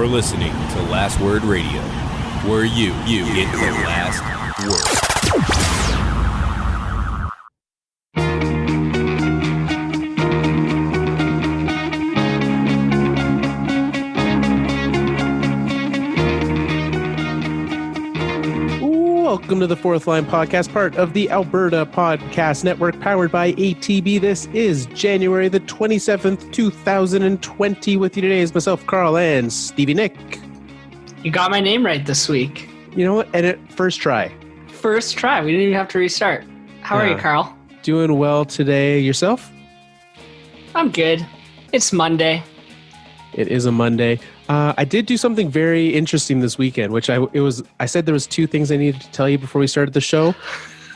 You're listening to Last Word Radio, where you get the last word. Welcome to the Fourth Line Podcast, part of the Alberta Podcast Network, powered by ATB. This is January the 27th, 2020. With you today is myself, Carl, and Stevie Nick. You got my name right this week. You know what? And first try. First try. We didn't even have to restart. How are you, Carl? Doing well today. Yourself? I'm good. It's Monday. It is a Monday. I did do something very interesting this weekend, which I said there was two things I needed to tell you before we started the show.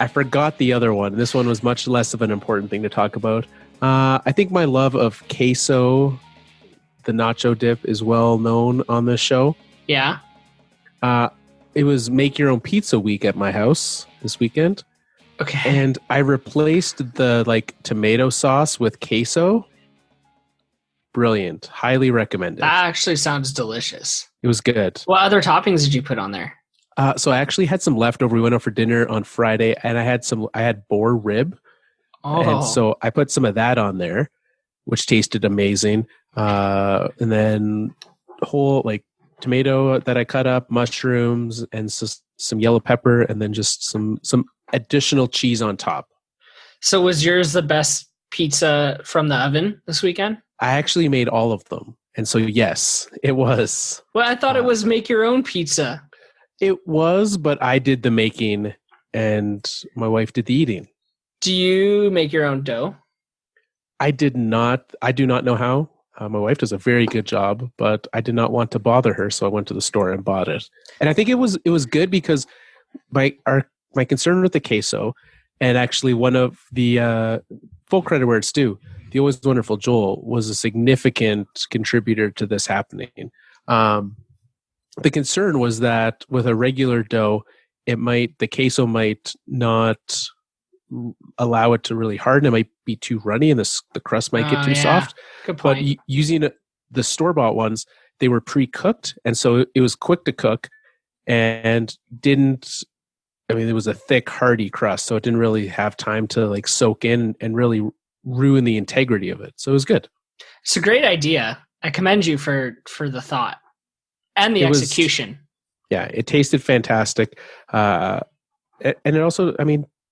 I forgot the other one. This one was much less of an important thing to talk about. I think my love of queso, the nacho dip, is well known on this show. Yeah. It was make your own pizza week at my house this weekend. Okay. And I replaced the tomato sauce with queso. Brilliant. Highly recommended. That actually sounds delicious. It was good. What other toppings did you put on there? So I actually had some leftover. We went out for dinner on Friday, and I had Bure rib. Oh. And so I put some of that on there, which tasted amazing. And then whole tomato that I cut up, mushrooms, and some yellow pepper, and then just some additional cheese on top. So was yours the best pizza from the oven this weekend? I actually made all of them. And so, yes, it was. Well, I thought it was make your own pizza. It was, but I did the making and my wife did the eating. Do you make your own dough? I did not. I do not know how. My wife does a very good job, but I did not want to bother her, so I went to the store and bought it. And I think it was good because my concern with the queso, and actually one of the full credit where it's due, the always wonderful Joel was a significant contributor to this happening. The concern was that with a regular dough, the queso might not allow it to really harden. It might be too runny, and the crust might get too soft. Good point. But using the store-bought ones, they were pre-cooked, and so it was quick to cook, and it was a thick, hearty crust, so it didn't really have time to soak in and really ruin the integrity of it. So it was good. It's a great idea. I commend you for the thought and the execution. It tasted fantastic. And it also,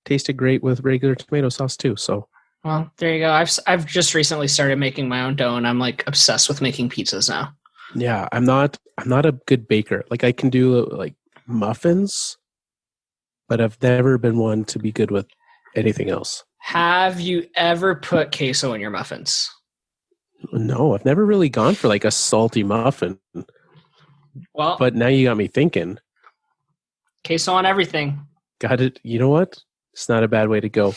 tasted great with regular tomato sauce too. So, well, there you go. I've just recently started making my own dough, and I'm obsessed with making pizzas now. Yeah, I'm not a good baker. I can do muffins, but I've never been one to be good with anything else. Have you ever put queso in your muffins? No, I've never really gone for a salty muffin. Well, but now you got me thinking. Queso on everything. Got it. You know what? It's not a bad way to go.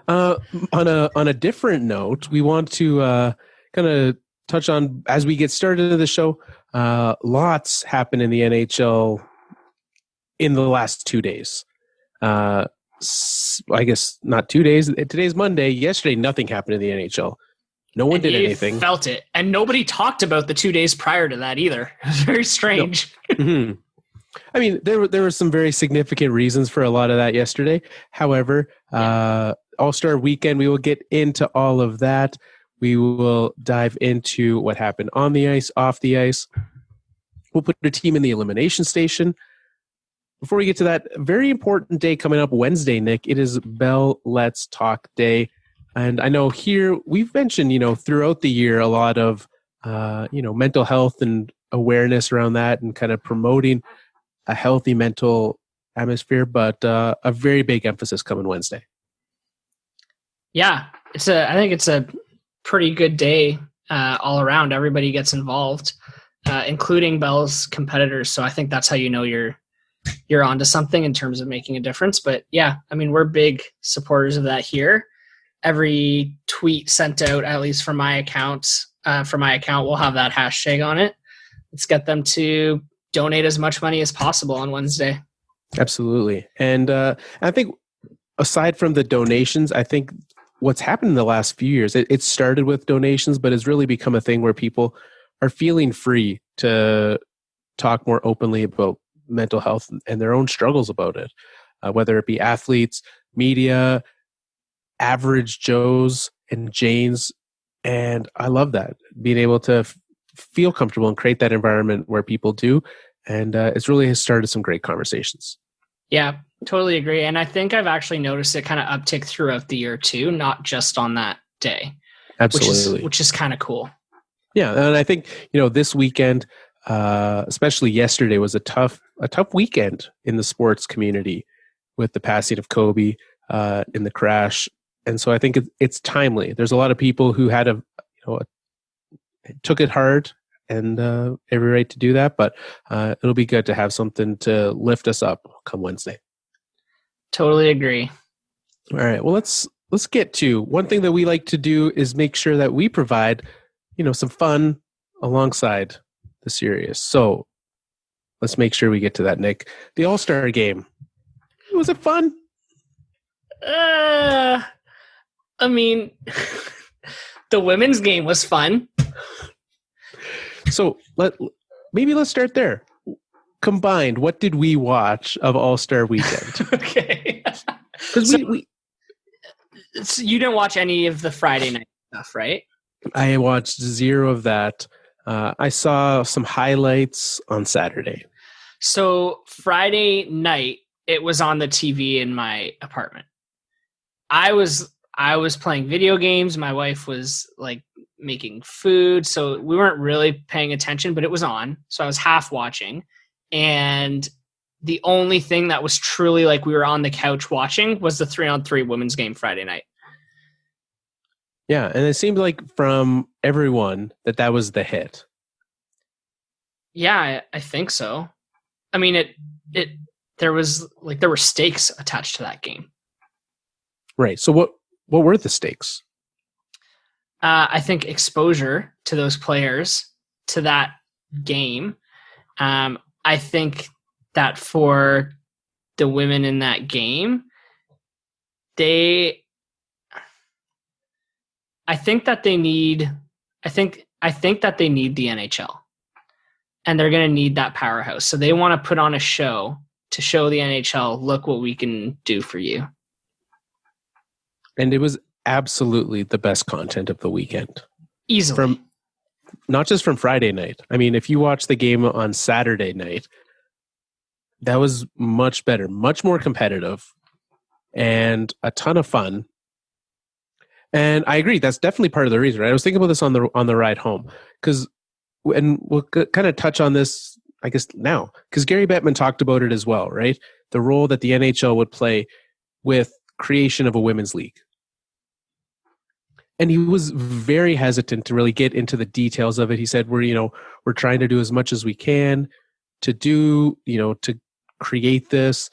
On a different note, we want to kind of touch on, as we get started in the show, lots happened in the NHL in the last 2 days. I guess not 2 days. Today's Monday. Yesterday, nothing happened in the NHL. No one did anything. Felt it. And nobody talked about the 2 days prior to that either. It was very strange. No. Mm-hmm. There were some very significant reasons for a lot of that yesterday. However, All Star Weekend, we will get into all of that. We will dive into what happened on the ice, off the ice. We'll put a team in the Elimination Station. Before we get to that, very important day coming up Wednesday, Nick. It is Bell Let's Talk Day. And I know here we've mentioned, throughout the year, a lot of, mental health and awareness around that and kind of promoting a healthy mental atmosphere, but a very big emphasis coming Wednesday. Yeah, I think it's a pretty good day all around. Everybody gets involved, including Bell's competitors. So I think that's how you're onto something in terms of making a difference. But yeah, we're big supporters of that here. Every tweet sent out, at least from my account, will have that hashtag on it. Let's get them to donate as much money as possible on Wednesday. Absolutely. And I think aside from the donations, I think what's happened in the last few years, it started with donations, but it's really become a thing where people are feeling free to talk more openly about mental health and their own struggles about it, whether it be athletes, media, average Joes and Janes. And I love that, being able to feel comfortable and create that environment where people do. And it's really has started some great conversations. Yeah, totally agree. And I think I've actually noticed it kind of uptick throughout the year too, not just on that day. Absolutely. Which is kind of cool. Yeah. And I think, this weekend, especially yesterday, was a tough weekend in the sports community with the passing of Kobe in the crash. And so I think it's timely. There's a lot of people who had took it hard, and every right to do that. But it'll be good to have something to lift us up come Wednesday. Totally agree. All right. Well, let's get to one thing that we like to do is make sure that we provide, some fun alongside the serious. So let's make sure we get to that, Nick. The All-Star game. Was it fun? I mean, the women's game was fun. So let's start there. Combined, what did we watch of All-Star Weekend? Okay. Because so you didn't watch any of the Friday night stuff, right? I watched zero of that. I saw some highlights on Saturday. So Friday night, it was on the TV in my apartment. I was playing video games. My wife was like making food, so we weren't really paying attention, but it was on. So I was half watching. And the only thing that was truly like we were on the couch watching was the 3-on-3 women's game Friday night. Yeah, and it seemed like from everyone that was the hit. Yeah, I think so. I mean, there were stakes attached to that game. Right. So what were the stakes? I think exposure to those players, to that game. I think that for the women in that game, I think that they need the NHL, and they're going to need that powerhouse. So they want to put on a show to show the NHL, look what we can do for you. And it was absolutely the best content of the weekend. Easily. Not just from Friday night. I mean, if you watch the game on Saturday night, that was much better, much more competitive, and a ton of fun. And I agree, that's definitely part of the reason, right? I was thinking about this on the ride home, and we'll kind of touch on this, I guess, now, because Gary Bettman talked about it as well, right? The role that the NHL would play with creation of a women's league. And he was very hesitant to really get into the details of it. He said, we're trying to do as much as we can to do, to create these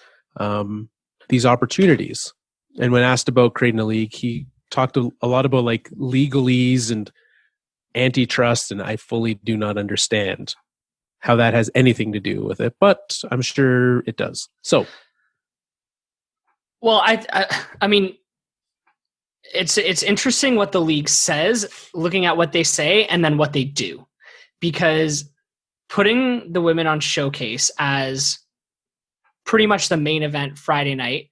opportunities. And when asked about creating a league, he talked a lot about like legalese and antitrust, and I fully do not understand how that has anything to do with it, but I'm sure it does. So, well, I mean, it's interesting what the league says, looking at what they say and then what they do, because putting the women on Showcase as pretty much the main event Friday night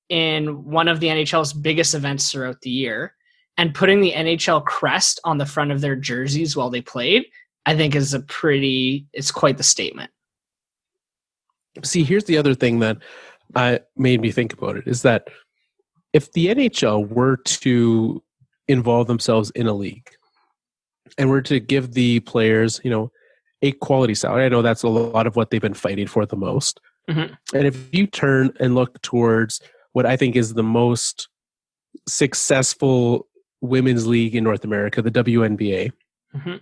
in one of the NHL's biggest events throughout the year, and putting the NHL crest on the front of their jerseys while they played, I think is it's quite the statement. See, here's the other thing that made me think about it, is that if the NHL were to involve themselves in a league and were to give the players, a quality salary, I know that's a lot of what they've been fighting for the most. Mm-hmm. And if you turn and look towards what I think is the most successful women's league in North America, the WNBA, mm-hmm.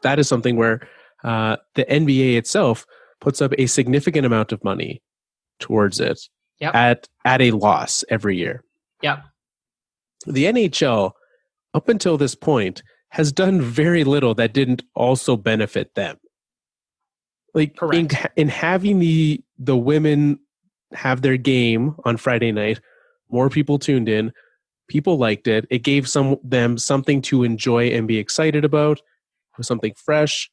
that is something where the NBA itself puts up a significant amount of money towards it. Yep. At a loss every year. Yep. The NHL, up until this point, has done very little that didn't also benefit them. Like in having the women have their game on Friday night, more people tuned in, people liked it. It gave them something to enjoy and be excited about. with something fresh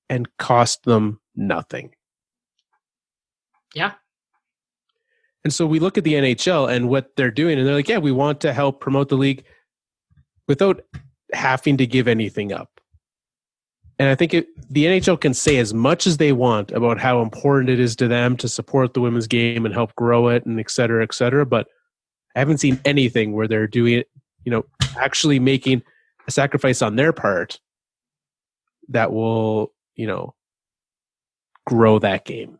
and cost them nothing. Yeah. And so we look at the NHL and what they're doing, and they're like, yeah, we want to help promote the league without having to give anything up. And I think the NHL can say as much as they want about how important it is to them to support the women's game and help grow it and et cetera, but I haven't seen anything where they're doing it, actually making a sacrifice on their part that will, grow that game.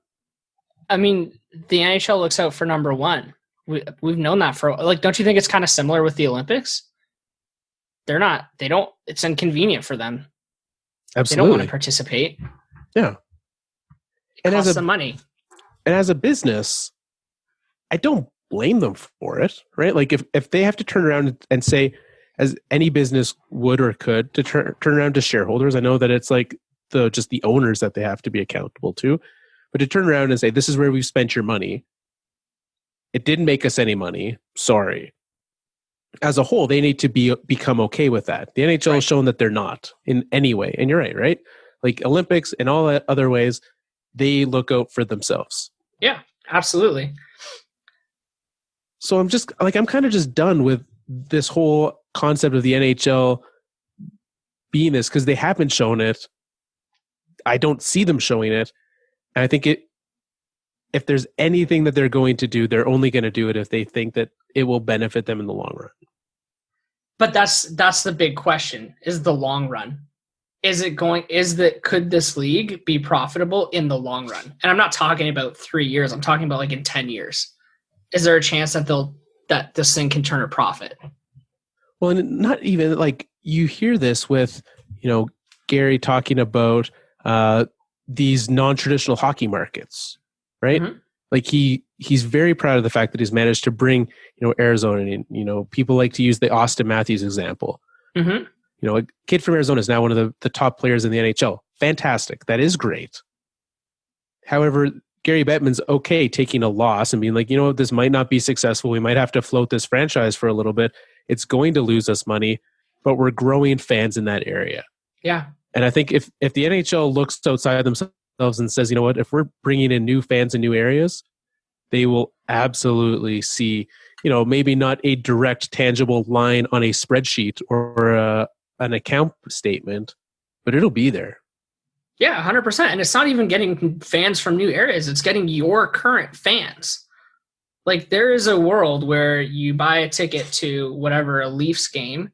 I mean, the NHL looks out for number one. We've known that for, don't you think it's kind of similar with the Olympics? It's inconvenient for them. Absolutely. They don't want to participate. Yeah. It costs them money. And as a business, I don't blame them for it, right? Like if they have to turn around and say, as any business would or could, to turn around to shareholders, I know that it's like just the owners that they have to be accountable to, but to turn around and say, this is where we've spent your money. It didn't make us any money. Sorry. As a whole, they need to become okay with that. The NHL has shown that they're not in any way. And you're right? Like Olympics and all that other ways, they look out for themselves. Yeah, absolutely. So I'm kind of just done with this whole concept of the NHL being this, because they haven't shown it. I don't see them showing it. And I think if there's anything that they're going to do, they're only going to do it if they think that it will benefit them in the long run. But that's the big question, is the long run. Could this league be profitable in the long run? And I'm not talking about 3 years. I'm talking about in 10 years. Is there a chance that this thing can turn a profit? Well, and not even you hear this with, Gary talking about these non-traditional hockey markets, right? Mm-hmm. Like he's very proud of the fact that he's managed to bring, Arizona in. People like to use the Austin Matthews example. Mm-hmm. A kid from Arizona is now one of the top players in the NHL. Fantastic. That is great. However, Gary Bettman's okay taking a loss and being like, this might not be successful. We might have to float this franchise for a little bit. It's going to lose us money, but we're growing fans in that area. Yeah. And I think if the NHL looks outside themselves and says, if we're bringing in new fans in new areas, they will absolutely see, maybe not a direct, tangible line on a spreadsheet or an account statement, but it'll be there. Yeah, 100%. And it's not even getting fans from new areas. It's getting your current fans. There is a world where you buy a ticket to whatever, a Leafs game,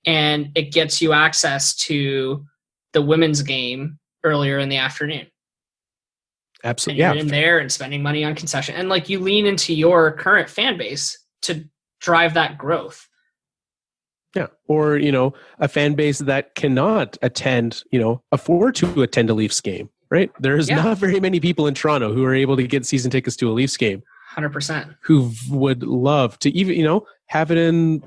and it gets you access to the women's game earlier in the afternoon. Absolutely. And you're in there and spending money on concession. And you lean into your current fan base to drive that growth. Yeah. Or, a fan base that cannot afford to attend a Leafs game, right? There's not very many people in Toronto who are able to get season tickets to a Leafs game. 100%. Who would love to even, have it in,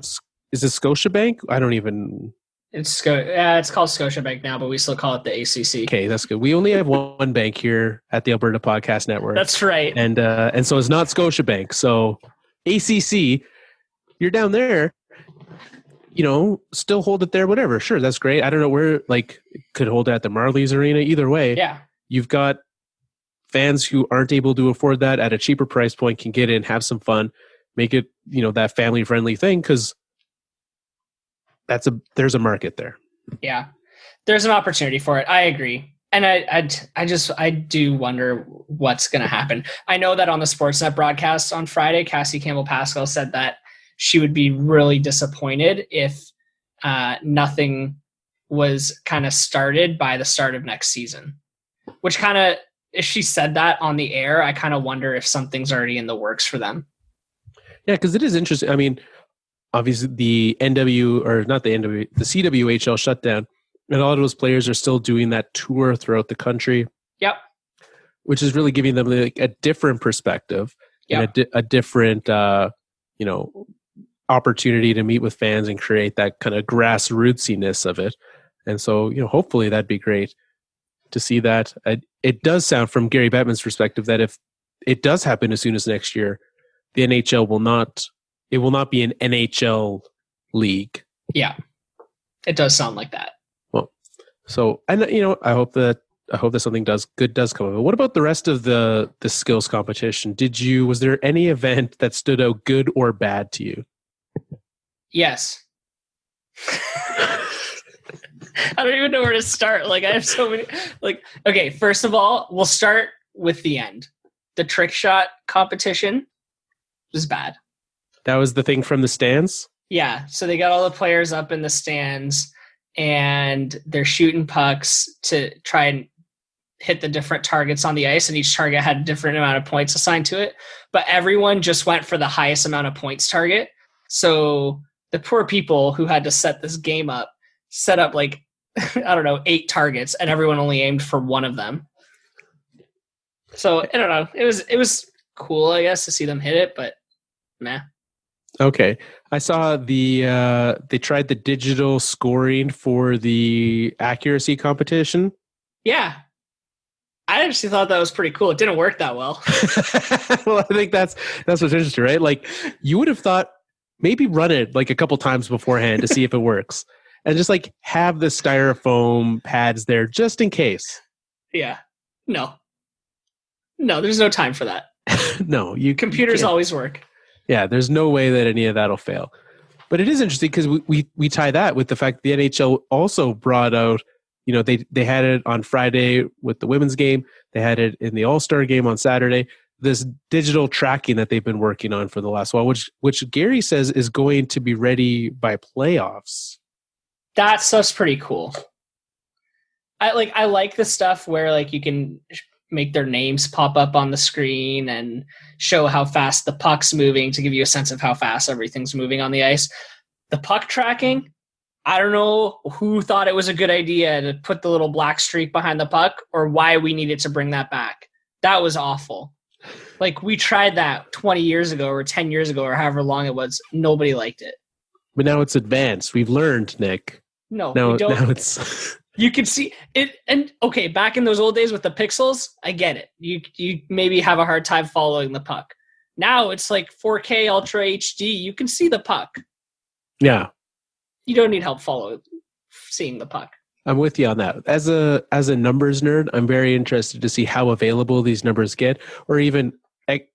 is it Scotiabank? I don't even... It's called Scotiabank now, but we still call it the ACC. Okay, that's good. We only have one bank here at the Alberta Podcast Network. That's right. And so it's not Scotiabank. So ACC, you're down there, still hold it there, whatever. Sure, that's great. I don't know where, could hold it at the Marlies Arena. Either way, yeah, you've got fans who aren't able to afford that at a cheaper price point can get in, have some fun, make it, that family-friendly thing, because there's a market there. Yeah, there's an opportunity for it. I agree. And I do wonder what's going to happen. I know that on the Sportsnet broadcast on Friday, Cassie Campbell-Pascal said that she would be really disappointed if nothing was kind of started by the start of next season, which kind of, if she said that on the air, I kind of wonder if something's already in the works for them. Yeah, because it is interesting. I mean, obviously the CWHL shut down, and a lot of those players are still doing that tour throughout the country. Yep. Which is really giving them a different perspective, and a different, opportunity to meet with fans and create that kind of grassrootsiness of it. And so, hopefully that'd be great to see that. It does sound from Gary Bettman's perspective that if it does happen as soon as next year, the NHL will not be an NHL league. Yeah, it does sound like that. Well, So, and I hope that something good does come of it. What about the rest of the skills competition? Was there any event that stood out good or bad to you? Yes. I don't even know where to start. Like, I have so many. Like, okay, first of all, we'll start with the end. The trick shot competition was bad. That was the thing from the stands? Yeah. So they got all the players up in the stands and they're shooting pucks to try and hit the different targets on the ice, and each target had a different amount of points assigned to it. But everyone just went for the highest amount of points target. So the poor people who had to set this game up set up like, I don't know, 8 targets, and everyone only aimed for one of them. So I don't know. It was cool, I guess, to see them hit it, but meh. Okay. I saw they tried the digital scoring for the accuracy competition. Yeah. I actually thought that was pretty cool. It didn't work that well. Well, I think that's what's interesting, right? Like, you would have thought maybe run it like a couple times beforehand to see if it works, and just like have the styrofoam pads there just in case. Yeah. No, there's no time for that. No, computers always work. Yeah, there's no way that any of that'll fail. But it is interesting because we tie that with the fact that the NHL also brought out, they had it on Friday with the women's game. They had it in the All Star game on Saturday. This digital tracking that they've been working on for the last while, which Gary says is going to be ready by playoffs. That's pretty cool. I like the stuff where like you can make their names pop up on the screen and show how fast the puck's moving to give you a sense of how fast everything's moving on the ice. The puck tracking, I don't know who thought it was a good idea to put the little black streak behind the puck or why we needed to bring that back. That was awful. Like, we tried that 20 years ago or 10 years ago or however long it was. Nobody liked it. But now it's advanced. We've learned, Nick. No, now, we don't. Now it's... You can see it. And okay, back in those old days with the pixels, I get it. You maybe have a hard time following the puck. Now it's like 4K Ultra HD. You can see the puck. Yeah. You don't need help seeing the puck. I'm with you on that. As a numbers nerd, I'm very interested to see how available these numbers get, or even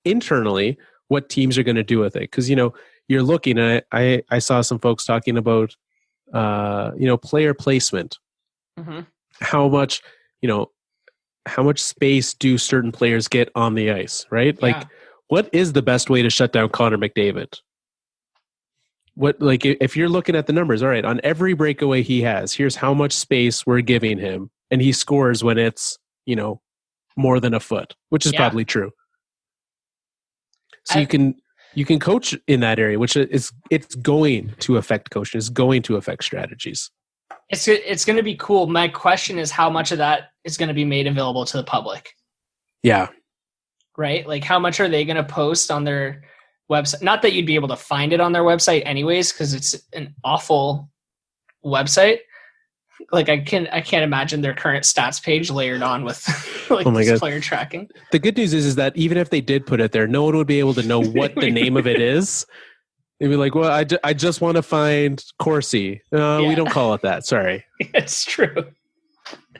internally what teams are going to do with it. Because you're looking at. I saw some folks talking about player placement. Mm-hmm. How much space do certain players get on the ice, right? Yeah. Like, what is the best way to shut down Connor McDavid? If you're looking at the numbers, all right, on every breakaway he has, here's how much space we're giving him, and he scores when it's, more than a foot, which is probably true. So you can coach in that area, which it's going to affect coaching, it's going to affect strategies. It's going to be cool. My question is how much of that is going to be made available to the public? Yeah. Right? Like, how much are they going to post on their website? Not that you'd be able to find it on their website anyways, because it's an awful website. Like, I can't imagine their current stats page layered on with player tracking. The good news is that even if they did put it there, no one would be able to know what the name of it is. They'd be like, well, I just want to find Corsi. We don't call it that. Sorry. It's true.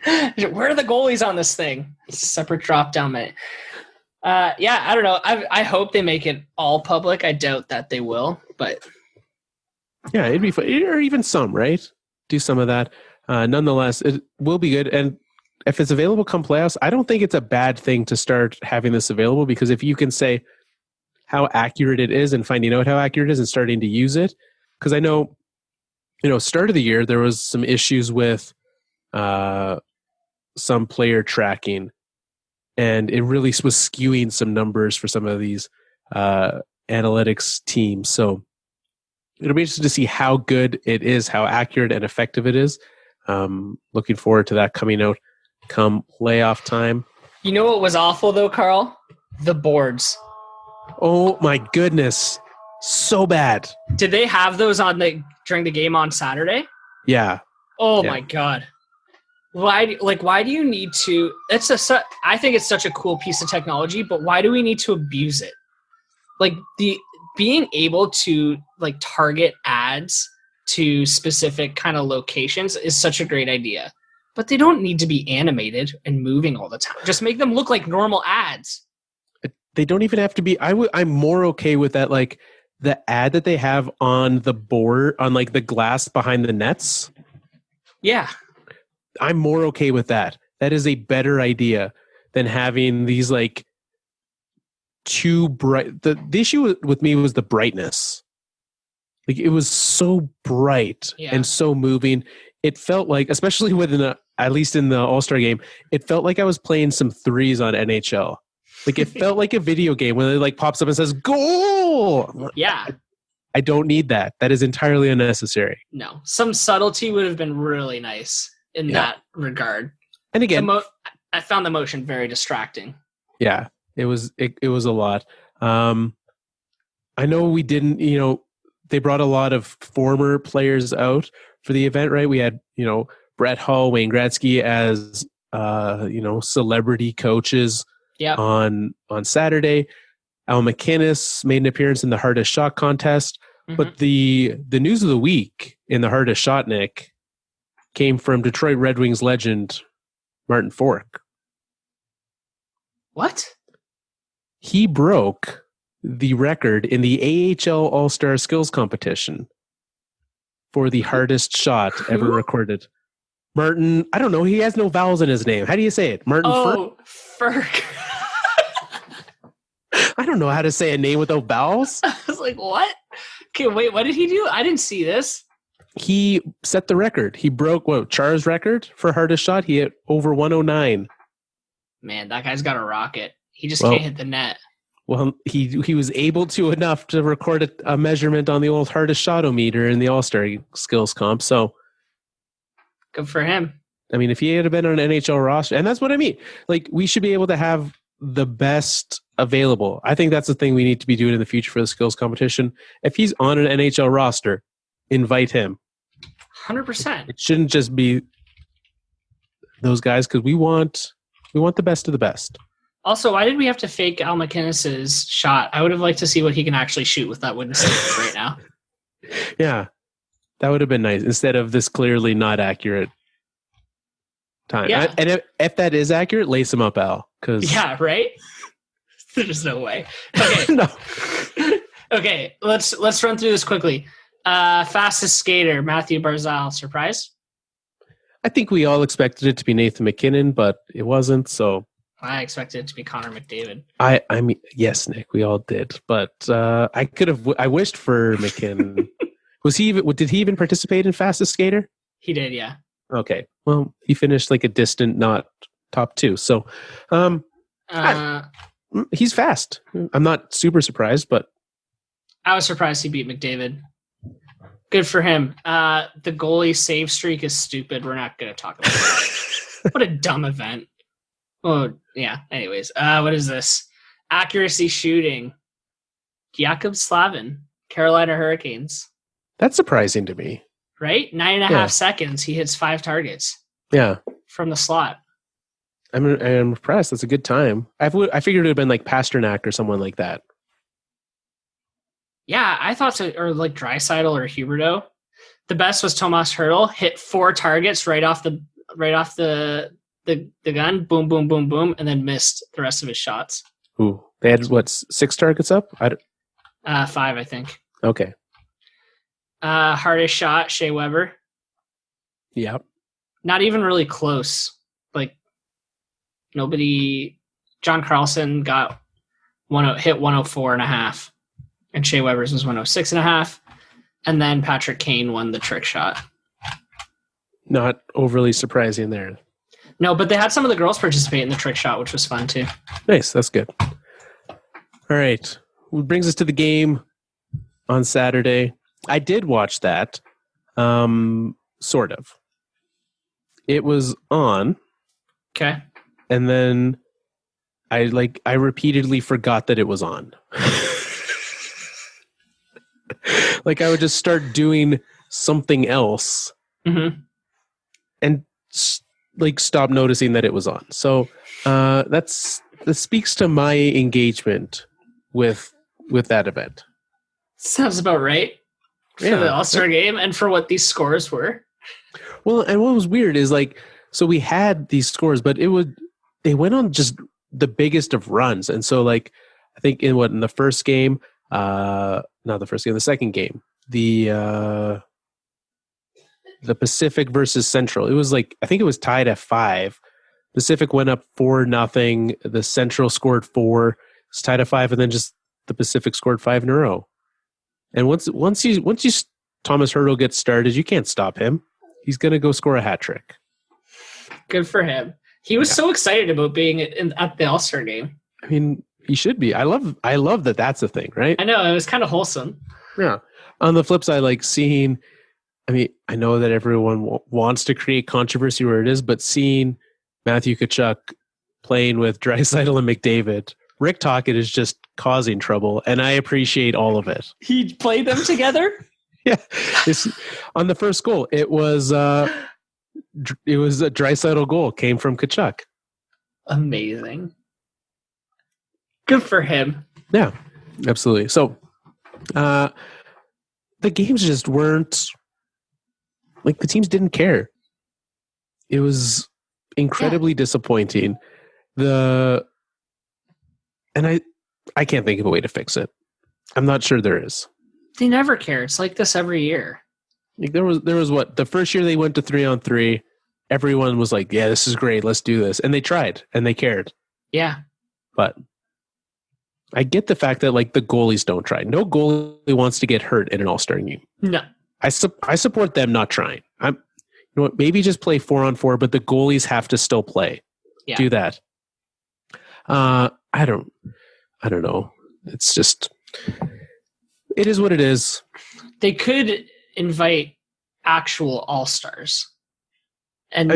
Where are the goalies on this thing? It's a separate drop-down menu. I don't know. I hope they make it all public. I doubt that they will, but... Yeah, it'd be fun. Or even some, right? Do some of that. Nonetheless, it will be good. And if it's available come playoffs, I don't think it's a bad thing to start having this available, because if you can say how accurate it is and finding out how accurate it is and starting to use it. Because I know, start of the year, there was some issues with some player tracking, and it really was skewing some numbers for some of these analytics teams. So it'll be interesting to see how good it is, how accurate and effective it is. Looking forward to that coming out come playoff time. You know what was awful though, Carl? The boards. Oh my goodness. So bad. Did they have those during the game on Saturday? Yeah. Oh my God. Why do you need to, I think it's such a cool piece of technology, but why do we need to abuse it? Like, being able to target ads to specific kind of locations is such a great idea. But they don't need to be animated and moving all the time. Just make them look like normal ads. They don't even have to be. I'm more okay with that. Like the ad that they have on the board, on like the glass behind the nets. Yeah. I'm more okay with that. That is a better idea than having these like too bright. The issue with me was the brightness. Like it was so bright and so moving. It felt like, especially at least in the All-Star game, it felt like I was playing some threes on NHL. Like it felt like a video game when it like pops up and says goal. Yeah. I don't need that. That is entirely unnecessary. No, some subtlety would have been really nice in that regard. And again, I found the motion very distracting. Yeah, it was a lot. I know we didn't, they brought a lot of former players out for the event, right? We had, Brett Hull, Wayne Gretzky as, celebrity coaches on Saturday. Al McInnes made an appearance in the hardest shot contest. Mm-hmm. But the news of the week in the hardest shot, Nick, came from Detroit Red Wings legend Martin Fork. What? He broke the record in the AHL All Star Skills Competition for the hardest shot ever recorded. Martin, I don't know. He has no vowels in his name. How do you say it? Martin Ferk. I don't know how to say a name without vowels. I was like, what? Okay, wait, what did he do? I didn't see this. He set the record. He broke Char's record for hardest shot. He hit over 109. Man, that guy's got a rocket. He just can't hit the net. Well, he was able to enough to record a measurement on the old hardest shot-o-meter in the All-Star Skills Comp. So good for him. I mean, if he had been on an NHL roster, and that's what I mean. Like, we should be able to have the best available. I think that's the thing we need to be doing in the future for the skills competition. If he's on an NHL roster, invite him. 100%. It shouldn't just be those guys, because we want the best of the best. Also, why did we have to fake Al McInnes' shot? I would have liked to see what he can actually shoot with that wooden stick right now. Yeah, that would have been nice instead of this clearly not accurate time. Yeah. And if that is accurate, lace him up, Al. Yeah, right? There's no way. Okay. No. Okay, let's run through this quickly. Fastest skater, Matthew Barzal. Surprise? I think we all expected it to be Nathan McKinnon, but it wasn't, so... I expected it to be Connor McDavid. I mean, yes, Nick, we all did, but I wished for McKinnon. Did he even participate in fastest skater? He did, yeah. Okay, well, he finished like a distant not top two, so he's fast. I'm not super surprised, but I was surprised he beat McDavid. Good for him. The goalie save streak is stupid. We're not going to talk about that. What a dumb event. Oh, yeah. Anyways, what is this? Accuracy shooting. Jakub Slavin, Carolina Hurricanes. That's surprising to me. Right? 9.5 seconds. He hits 5 targets. Yeah. From the slot. I'm impressed. That's a good time. I figured it would have been like Pasternak or someone like that. Yeah, I thought so, or like Draisaitl or Huberdeau. The best was Tomas Hertl, hit 4 targets right off the gun, boom, boom, boom, boom, and then missed the rest of his shots. Ooh, they had 6 targets up? 5, I think. Okay. Hardest shot, Shea Weber. Yep. Not even really close. Like nobody. John Carlson got hit 104.5. And Shea Weber's was 106.5. And then Patrick Kane won the trick shot. Not overly surprising there. No, but they had some of the girls participate in the trick shot, which was fun too. Nice. That's good. All right. What brings us to the game on Saturday. I did watch that. Sort of. It was on. Okay. And then I repeatedly forgot that it was on. Like I would just start doing something else and stop noticing that it was on. So that speaks to my engagement with that event. Sounds about right for the All-Star game and for what these scores were. Well, and what was weird is like So we had these scores, but they went on just the biggest of runs. And so like, I think in the first game, not the first game, the second game, the Pacific versus Central, it was like, I think it was tied at 5. Pacific went up 4-0. The Central scored 4. It's tied at 5, and then just the Pacific scored 5 in a row. And once Thomas Hertl gets started, you can't stop him. He's going to go score a hat trick. Good for him. He was so excited about being at the All-Star game. I mean, he should be. I love that that's a thing, right? I know, it was kind of wholesome. Yeah. On the flip side, like seeing, I mean, I know that everyone wants to create controversy where it is, but seeing Matthew Tkachuk playing with Draisaitl and McDavid, Rick Tocchet is just causing trouble, and I appreciate all of it. He played them together? Yeah. On the first goal, it was a Draisaitl goal, came from Tkachuk. Amazing. Good for him. Yeah, absolutely. So the games just weren't, like, the teams didn't care. It was incredibly disappointing. And I can't think of a way to fix it. I'm not sure there is. They never care. It's like this every year. Like there was what, the first year they went to 3-on-3, everyone was like, yeah, this is great, let's do this. And they tried and they cared. Yeah. But I get the fact that like the goalies don't try. No goalie wants to get hurt in an All-Star game. No. I support them not trying. You know what, maybe just play 4-on-4, but the goalies have to still play. Yeah. Do that. I don't know. It's just, it is what it is. They could invite actual all-stars and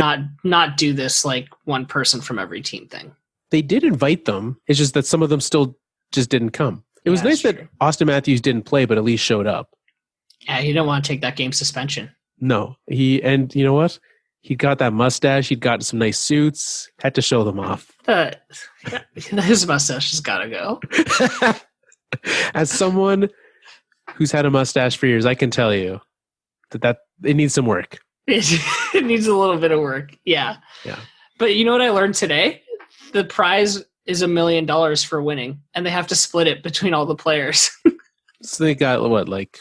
not do this like one person from every team thing. They did invite them. It's just that some of them still just didn't come. It was nice that Austin Matthews didn't play, but at least showed up. Yeah, he didn't want to take that game suspension. No, and you know what? He got that mustache. He'd gotten some nice suits. Had to show them off. His mustache has got to go. As someone who's had a mustache for years, I can tell you that it needs some work. It needs a little bit of work. Yeah. Yeah. But you know what I learned today? The prize is $1 million for winning, and they have to split it between all the players. So they got what, like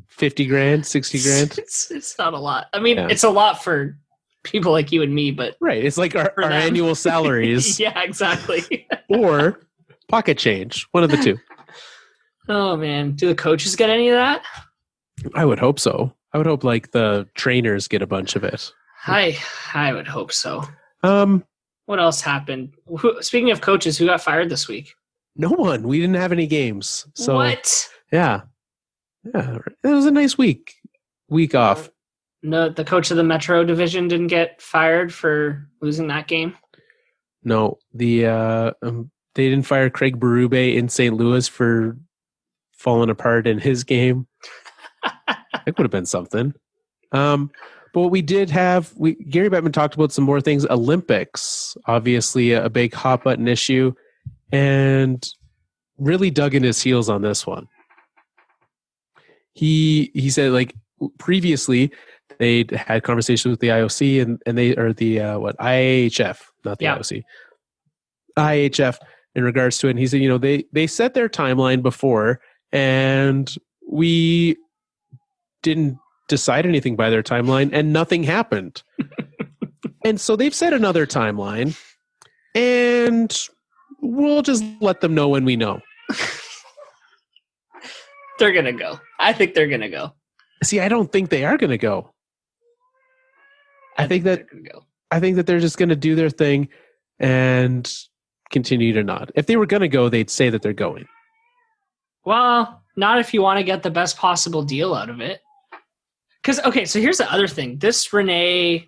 50 grand, 60 grand? It's not a lot. I mean, It's a lot for people like you and me, but right. It's like our annual salaries. Yeah, exactly. Or pocket change. One of the two. Oh man. Do the coaches get any of that? I would hope so. I would hope like the trainers get a bunch of it. I would hope so. What else happened? Speaking of coaches, who got fired this week? No one. We didn't have any games. So what? Yeah. It was a nice week off. No, the coach of the Metro division didn't get fired for losing that game. No, they didn't fire Craig Berube in St. Louis for falling apart in his game. That would have been something. But what we did have, Gary Bettman talked about some more things. Olympics, obviously a big hot button issue, and really dug in his heels on this one. He said, like, previously they'd had conversations with the IOC and they are the IAHF, not the IOC, IAHF in regards to it. And he said, you know, they set their timeline before, and we didn't decide anything by their timeline, and nothing happened. And so they've set another timeline, and we'll just let them know when we know. They're going to go. I think they're going to go. See, I don't think they are going to go. I think that they're just going to do their thing and continue to not. If they were going to go, they'd say that they're going. Well, not if you want to get the best possible deal out of it. Because, okay, so here's the other thing. This Renee,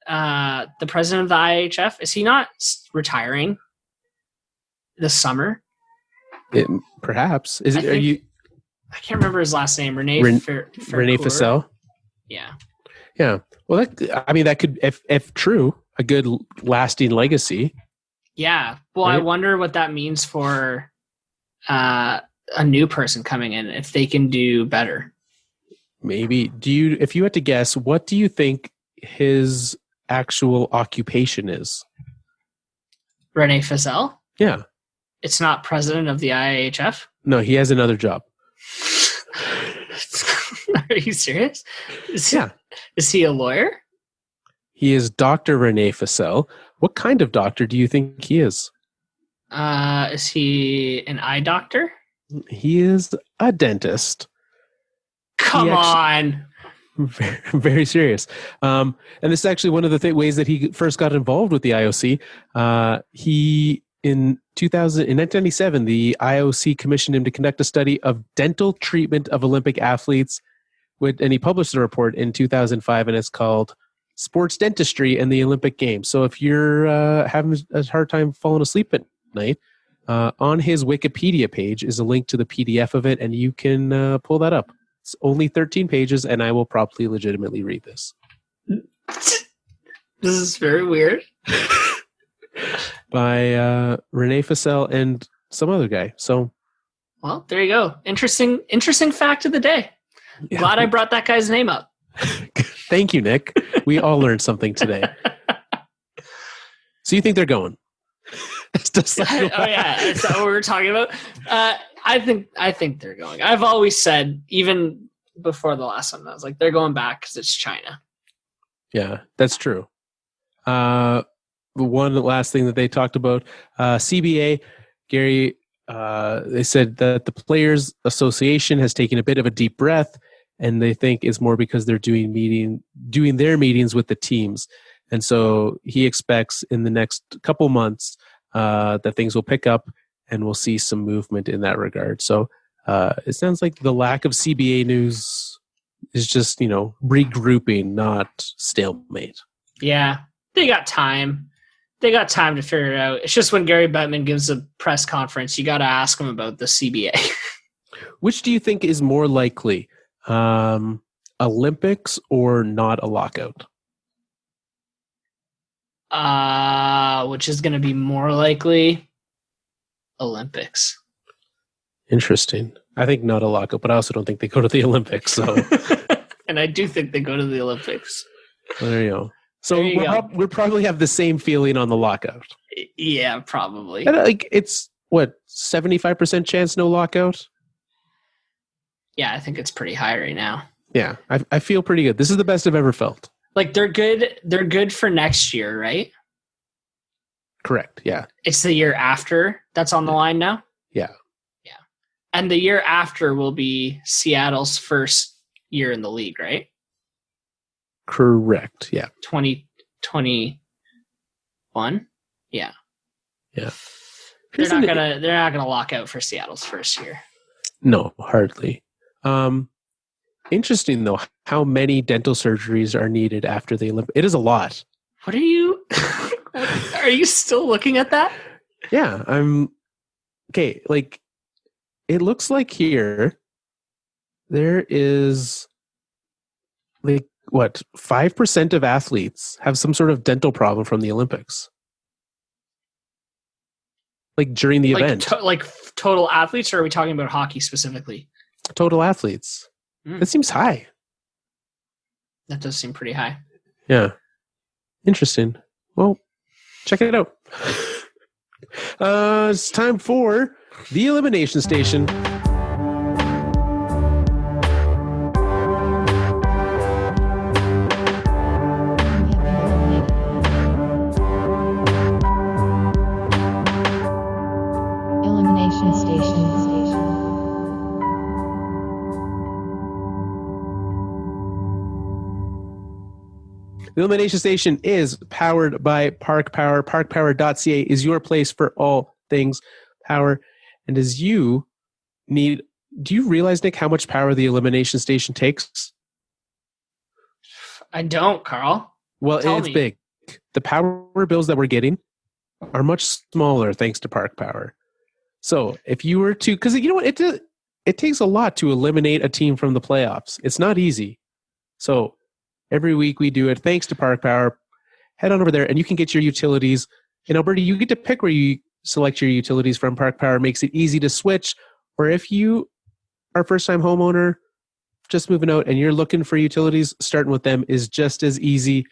the president of the IHF, is he not retiring this summer? Perhaps. I can't remember his last name. Renee Fassel? Yeah. Yeah. Well, that could, if true, a good lasting legacy. Yeah. Well, right? I wonder what that means for a new person coming in, if they can do better. Maybe. If you had to guess, what do you think his actual occupation is. Rene Fazel? Yeah. It's not president of the IIHF? No, he has another job. Are you serious? Is he a lawyer? He is Dr. Rene Fazel. What kind of doctor do you think he is? Is he an eye doctor? He is a dentist. Come on. Very, very serious. And this is actually one of the ways that he first got involved with the IOC. In 1997, the IOC commissioned him to conduct a study of dental treatment of Olympic athletes, and he published a report in 2005, and it's called Sports Dentistry and the Olympic Games. So if you're having a hard time falling asleep at night, on his Wikipedia page is a link to the PDF of it, and you can pull that up. It's only 13 pages, and I will probably legitimately read this. This is very weird. By Rene Fazel and some other guy. So, well, there you go. Interesting fact of the day. Yeah. Glad I brought that guy's name up. Thank you, Nick. We all learned something today. So you think they're going? Is that what we were talking about? I think they're going. I've always said, even before the last one, I was like, they're going back because it's China. Yeah, that's true. The one last thing that they talked about, CBA, Gary, they said that the Players Association has taken a bit of a deep breath, and they think it's more because they're doing their meetings with the teams. And so he expects in the next couple months that things will pick up and we'll see some movement in that regard. So it sounds like the lack of CBA news is just, regrouping, not stalemate. Yeah, they got time. They got time to figure it out. It's just when Gary Bettman gives a press conference, you got to ask him about the CBA. Which do you think is more likely, Olympics or not a lockout? Which is going to be more likely? Olympics. Interesting. I think not a lockout, but I also don't think they go to the Olympics. So, and I do think they go to the Olympics. Well, there you go. So we'll probably have the same feeling on the lockout. Yeah, probably. It's what, 75% chance no lockout? Yeah, I think it's pretty high right now. Yeah, I feel pretty good. This is the best I've ever felt. Like they're good for next year, right? Correct. Yeah. It's the year after that's on the line now? Yeah. Yeah. And the year after will be Seattle's first year in the league, right? Correct. Yeah. 2021? Yeah. Yeah. They're not gonna lock out for Seattle's first year. No, hardly. Interesting though, how many dental surgeries are needed after the Olympics. It is a lot. What are you? Are you still looking at that? Yeah, I'm. Okay, like it looks like here there is like what 5% of athletes have some sort of dental problem from the Olympics. Like during the event, total athletes, or are we talking about hockey specifically? Total athletes. That seems high. That does seem pretty high. Yeah. Interesting. Well, check it out. It's time for the Elimination Station. Elimination Station. The Elimination Station is powered by Park Power. ParkPower.ca is your place for all things power. And do you realize, Nick, how much power the Elimination Station takes? I don't, Carl. Well, it's big. The power bills that we're getting are much smaller thanks to Park Power. So if you were to, because you know what, it takes a lot to eliminate a team from the playoffs. It's not easy. So every week we do it. Thanks to Park Power. Head on over there and you can get your utilities. In Alberta, you get to pick where you select your utilities from. Park Power makes it easy to switch. Or if you are a first-time homeowner just moving out and you're looking for utilities, starting with them is just as easy.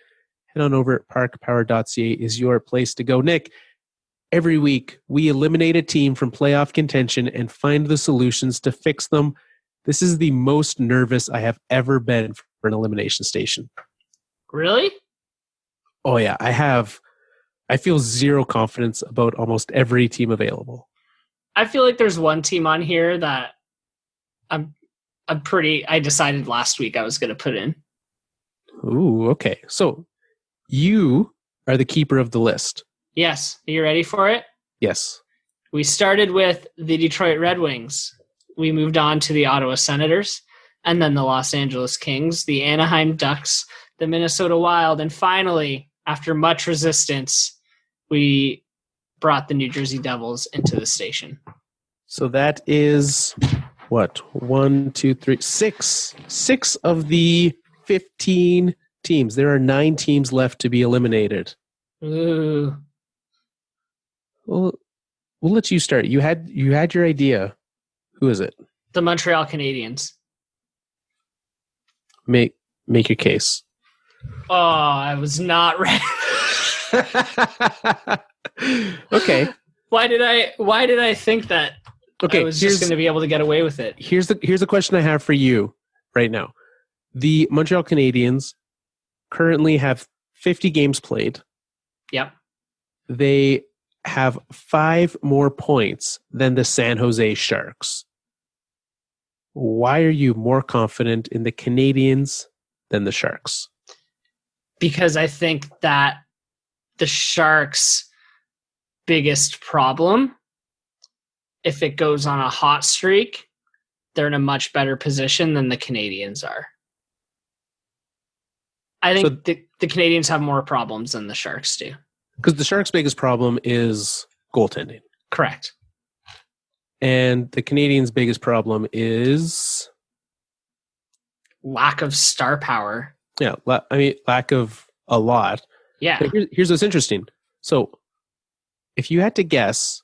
head on over at parkpower.ca is your place to go. Nick, every week we eliminate a team from playoff contention and find the solutions to fix them. This is the most nervous I have ever been for an elimination station. Really? Oh yeah, I feel zero confidence about almost every team available. I feel like there's one team on here that I decided last week I was going to put in. Ooh, okay. So you are the keeper of the list. Yes. Are you ready for it? Yes. We started with the Detroit Red Wings. We moved on to the Ottawa Senators, and then the Los Angeles Kings, the Anaheim Ducks, the Minnesota Wild, and finally, after much resistance, we brought the New Jersey Devils into the station. So that is what? 1, 2, 3, 6. 6 of the 15 teams. There are 9 teams left to be eliminated. Ooh. Well, we'll let you start. You had your idea. Who is it? The Montreal Canadiens. Make your case. Oh, I was not ready. Okay. Why did I think that Okay, I was just going to be able to get away with it? Here's the question I have for you right now. The Montreal Canadiens currently have 50 games played. Yep. They have 5 more points than the San Jose Sharks. Why are you more confident in the Canadiens than the Sharks? Because I think that the Sharks' biggest problem, if it goes on a hot streak, they're in a much better position than the Canadiens are. I think the Canadiens have more problems than the Sharks do. Because the Sharks' biggest problem is goaltending. Correct. And the Canadiens' biggest problem is lack of star power. Yeah, lack of a lot. Yeah. But here's what's interesting. So, if you had to guess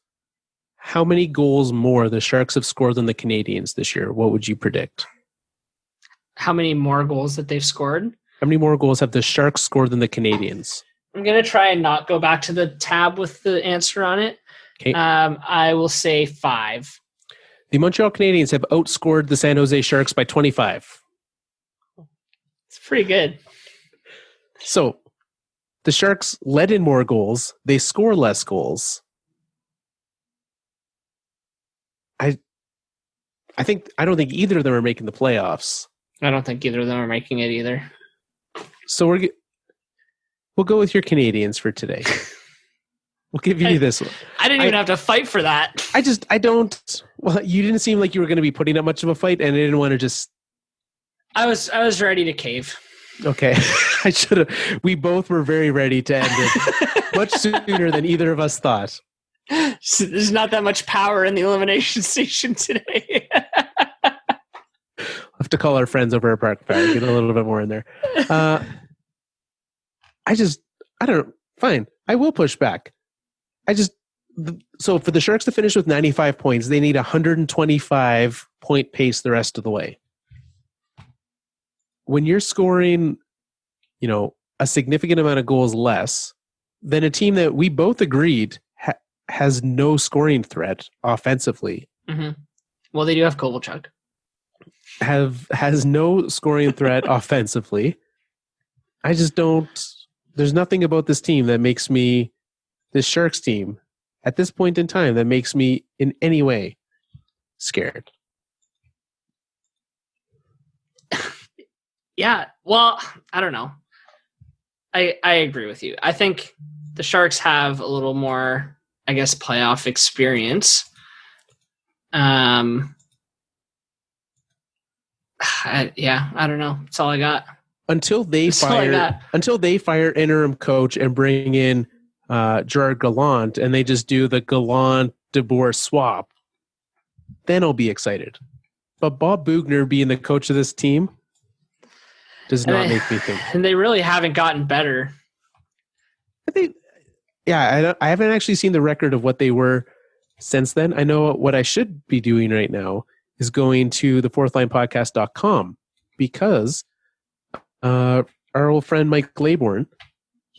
how many goals more the Sharks have scored than the Canadiens this year, what would you predict? How many more goals that they've scored? How many more goals have the Sharks scored than the Canadiens? I'm going to try and not go back to the tab with the answer on it. Okay. I will say 5. The Montreal Canadiens have outscored the San Jose Sharks by 25. It's pretty good. So, the Sharks let in more goals. They score less goals. I don't think either of them are making the playoffs. I don't think either of them are making it either. So we'll go with your Canadiens for today. We'll give you this one. I didn't even have to fight for that. Well, you didn't seem like you were going to be putting up much of a fight, and I didn't want to just... I was ready to cave. Okay. I should have... We both were very ready to end it much sooner than either of us thought. So there's not that much power in the elimination station today. I'll have to call our friends over at Park Power, get a little bit more in there. I don't know. Fine. I will push back. So for the Sharks to finish with 95 points, they need a 125 point pace the rest of the way. When you're scoring, a significant amount of goals less than a team that we both agreed has no scoring threat offensively. Mm-hmm. Well, they do have Kovalchuk. Has no scoring threat offensively. I just don't. There's nothing about this team that makes me, this Sharks team, at this point in time, that makes me in any way scared. Yeah, well, I don't know. I agree with you. I think the Sharks have a little more, I guess, playoff experience. I don't know. That's all I got. Until they fire interim coach and bring in Gerard Gallant, and they just do the Gallant de Bure swap, then I'll be excited. But Bob Bugner being the coach of this team does not make me think. And they really haven't gotten better. I haven't actually seen the record of what they were since then. I know what I should be doing right now is going to the fourthlinepodcast.com because our old friend Mike Claiborne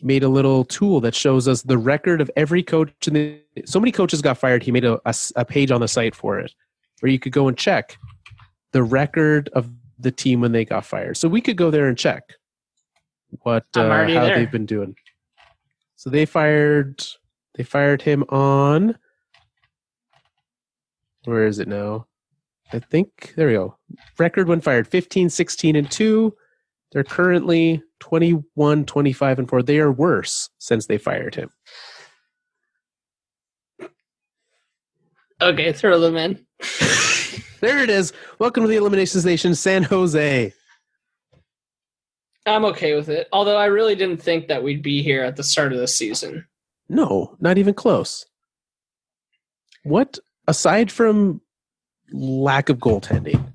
made a little tool that shows us the record of every coach. So many coaches got fired. He made a page on the site for it where you could go and check the record of the team when they got fired. So we could go there and check how they've been doing. So they fired him on, where is it now? I think, there we go. Record when fired, 15, 16, and 2. They're currently 21, 25, and 4. They are worse since they fired him. Okay, throw them in. There it is. Welcome to the Elimination Station, San Jose. I'm okay with it. Although I really didn't think that we'd be here at the start of the season. No, not even close. What, aside from lack of goaltending,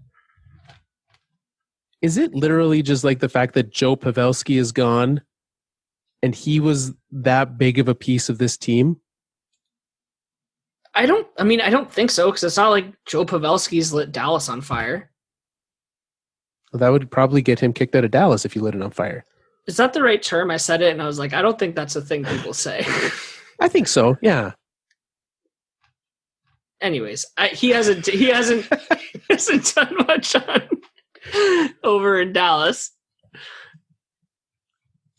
is it literally just like the fact that Joe Pavelski is gone and he was that big of a piece of this team? I don't think so, because it's not like Joe Pavelski's lit Dallas on fire. Well, that would probably get him kicked out of Dallas if you lit it on fire. Is that the right term? I said it and I was like, I don't think that's a thing people say. I think so, yeah. Anyways, he hasn't done much over in Dallas.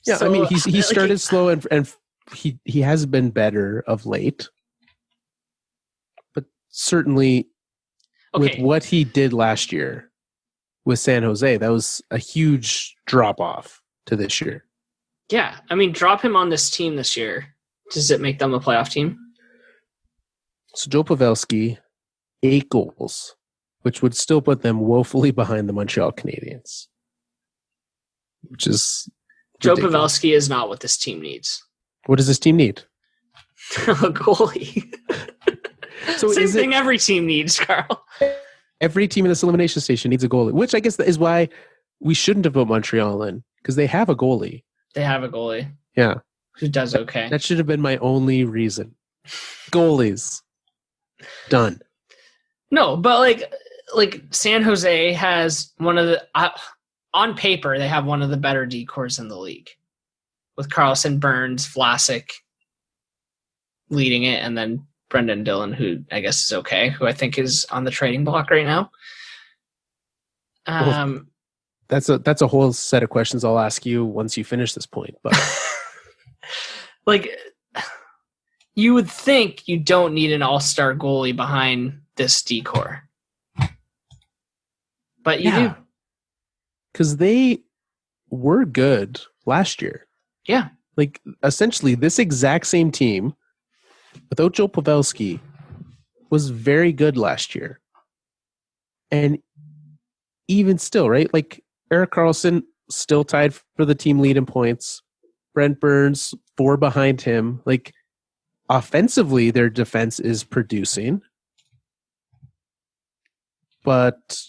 Yeah, so, I mean, he started slow and he has been better of late. But certainly with what he did last year with San Jose, that was a huge drop off to this year. Yeah, I mean, drop him on this team this year. Does it make them a playoff team? So Joe Pavelski, 8 goals, which would still put them woefully behind the Montreal Canadiens. Which is Joe ridiculous. Pavelski is not what this team needs. What does this team need? A goalie. So Same thing every team needs, Carl. Every team in this elimination station needs a goalie, which I guess that is why we shouldn't have put Montreal in, because they have a goalie. They have a goalie. Yeah. Who does okay. That should have been my only reason. Goalies. Done. No, but like San Jose has one of the on paper they have one of the better decors in the league, with Carlson, Burns, Vlasic leading it, and then Brendan Dillon, who I guess is okay, who I think is on the trading block right now. That's a whole set of questions I'll ask you once you finish this point. But like, you would think you don't need an all-star goalie behind this decor, but you do, because they were good last year. Yeah, like essentially this exact same team without Joe Pavelski was very good last year. And even still, right? Like Erik Karlsson still tied for the team lead in points. Brent Burns 4 behind him. Like offensively, their defense is producing. But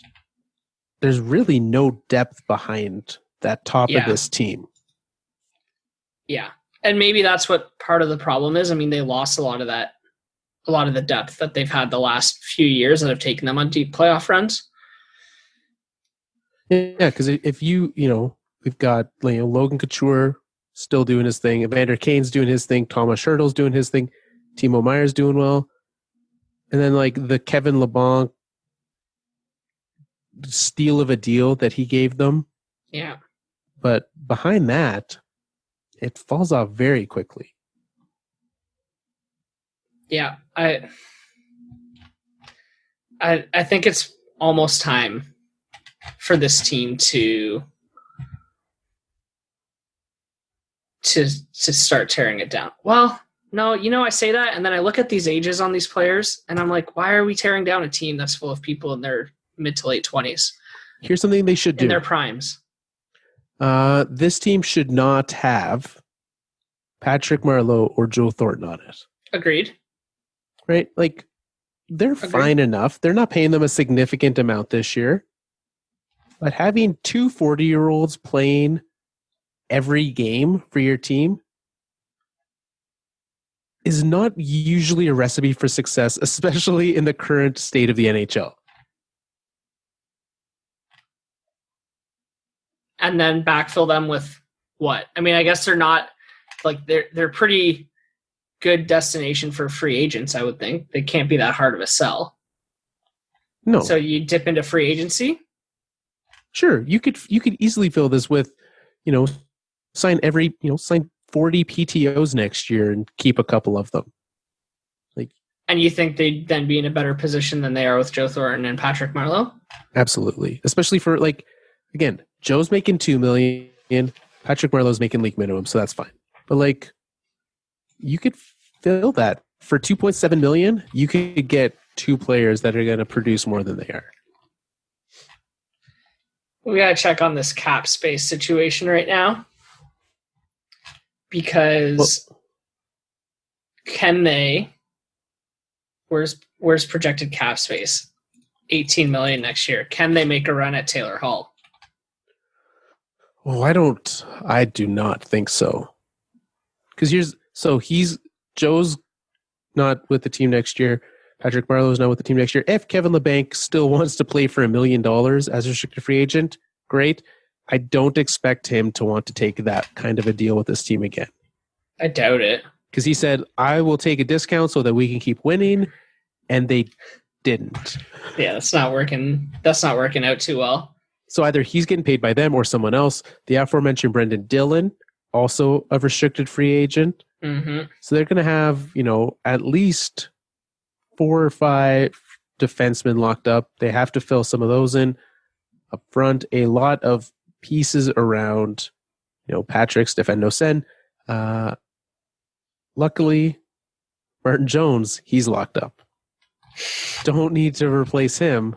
there's really no depth behind that top of this team. Yeah. And maybe that's what part of the problem is. I mean, they lost a lot of the depth that they've had the last few years that have taken them on deep playoff runs. Yeah, because if we've got Logan Couture still doing his thing, Evander Kane's doing his thing, Thomas Hertl's doing his thing, Timo Meier's doing well, and then like the Kevin LeBlanc steal of a deal that he gave them. Yeah. But behind that, it falls off very quickly. Yeah, I think it's almost time for this team to start tearing it down. Well, no, I say that, and then I look at these ages on these players, and I'm like, why are we tearing down a team that's full of people in their mid to late 20s? Here's something they should do. In their primes. This team should not have Patrick Marleau or Joe Thornton on it. Agreed. Right? Like, they're fine enough. They're not paying them a significant amount this year. But having 2 40-year-olds playing every game for your team is not usually a recipe for success, especially in the current state of the NHL. And then backfill them with what? I mean, I guess they're not like they're pretty good destination for free agents, I would think. They can't be that hard of a sell. No. So you dip into free agency? Sure, you could easily fill this with, sign 40 PTOs next year and keep a couple of them. And you think they'd then be in a better position than they are with Joe Thornton and Patrick Marleau? Absolutely. Especially for, again, Joe's making $2 million, Patrick Marleau's making league minimum, so that's fine. But you could fill that for $2.7 million. You could get two players that are going to produce more than they are. We got to check on this cap space situation right now, because can they? Where's projected cap space? $18 million next year. Can they make a run at Taylor Hall? Well, I do not think so. Because Joe's not with the team next year. Patrick Marleau's not with the team next year. If Kevin LeBanc still wants to play for $1 million as a restricted free agent, great. I don't expect him to want to take that kind of a deal with this team again. I doubt it. Because he said, I will take a discount so that we can keep winning, and they didn't. Yeah, that's not working out too well. So either he's getting paid by them or someone else. The aforementioned Brendan Dillon, also a restricted free agent. Mm-hmm. So they're going to have, at least 4 or 5 defensemen locked up. They have to fill some of those in up front. A lot of pieces around, Patrick, Stefan Nosen. Luckily, Martin Jones, he's locked up. Don't need to replace him.